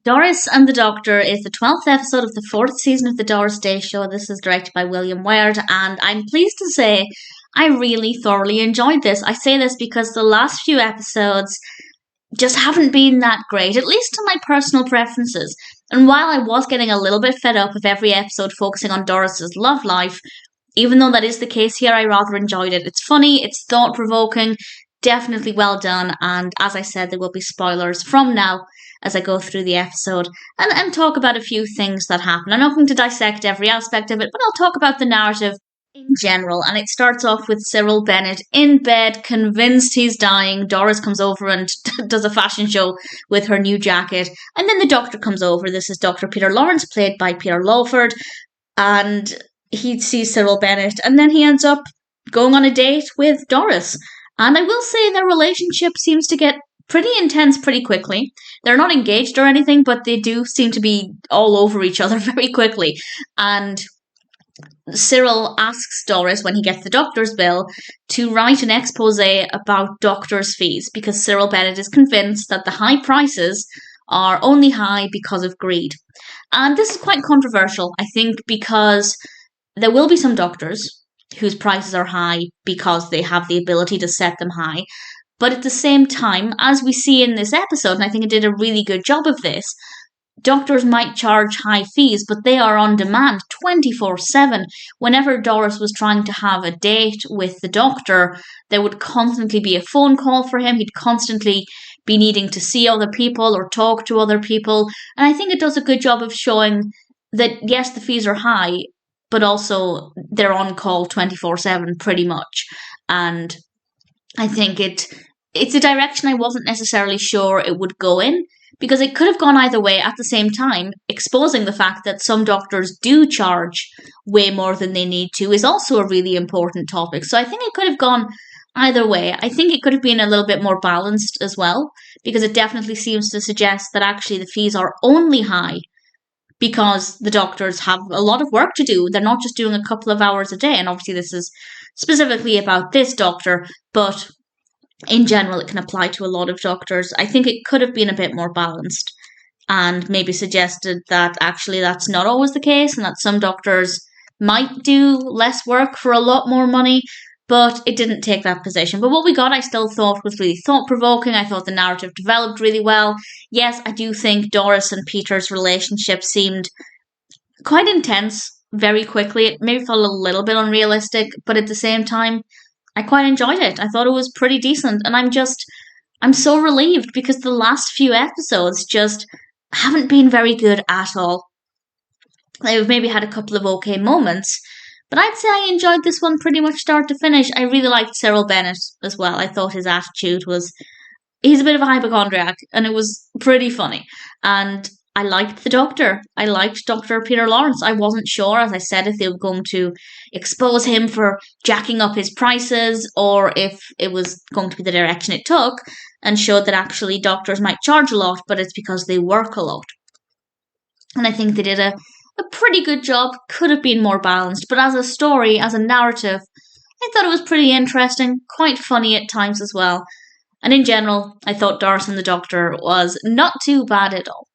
Doris and the Doctor is the 12th episode of the 4th season of the Doris Day Show. This is directed by William Wiard, and I'm pleased to say I really thoroughly enjoyed this. I say this because the last few episodes just haven't been that great, at least to my personal preferences. And while I was getting a little bit fed up of every episode focusing on Doris's love life, even though that is the case here, I rather enjoyed it. It's funny, it's thought-provoking, definitely well done, and as I said, there will be spoilers from now as I go through the episode and talk about a few things that happen. I'm not going to dissect every aspect of it, but I'll talk about the narrative in general. And it starts off with Cyril Bennett in bed, convinced he's dying. Doris comes over and does a fashion show with her new jacket. And then the doctor comes over. This is Dr. Peter Laurence, played by Peter Lawford. And he sees Cyril Bennett. And then he ends up going on a date with Doris. And I will say their relationship seems to get pretty intense pretty quickly. They're not engaged or anything, but they do seem to be all over each other very quickly. And Cyril asks Doris, when he gets the doctor's bill, to write an expose about doctors' fees, because Cyril Bennett is convinced that the high prices are only high because of greed. And this is quite controversial, I think, because there will be some doctors whose prices are high because they have the ability to set them high. But at the same time, as we see in this episode, and I think it did a really good job of this, doctors might charge high fees, but they are on demand 24/7. Whenever Doris was trying to have a date with the doctor, there would constantly be a phone call for him. He'd constantly be needing to see other people or talk to other people. And I think it does a good job of showing that, yes, the fees are high, but also they're on call 24/7 pretty much. And I think it's a direction I wasn't necessarily sure it would go in, because it could have gone either way at the same time. Exposing the fact that some doctors do charge way more than they need to is also a really important topic. So I think it could have gone either way. I think it could have been a little bit more balanced as well, because it definitely seems to suggest that actually the fees are only high because the doctors have a lot of work to do. They're not just doing a couple of hours a day. And obviously this is specifically about this doctor, but in general, it can apply to a lot of doctors. I think it could have been a bit more balanced and maybe suggested that actually that's not always the case and that some doctors might do less work for a lot more money, but it didn't take that position. But what we got, I still thought was really thought-provoking. I thought the narrative developed really well. Yes, I do think Doris and Peter's relationship seemed quite intense very quickly. It maybe felt a little bit unrealistic, but at the same time, I quite enjoyed it. I thought it was pretty decent, and I'm so relieved because the last few episodes just haven't been very good at all. They've maybe had a couple of okay moments, but I'd say I enjoyed this one pretty much start to finish. I really liked Cyril Bennett as well. I thought his attitude he's a bit of a hypochondriac, and it was pretty funny. And I liked the doctor. I liked Dr. Peter Laurence. I wasn't sure, as I said, if they were going to expose him for jacking up his prices or if it was going to be the direction it took and showed that actually doctors might charge a lot, but it's because they work a lot. And I think they did a pretty good job. Could have been more balanced, but as a story, as a narrative, I thought it was pretty interesting, quite funny at times as well. And in general, I thought Doris and the Doctor was not too bad at all.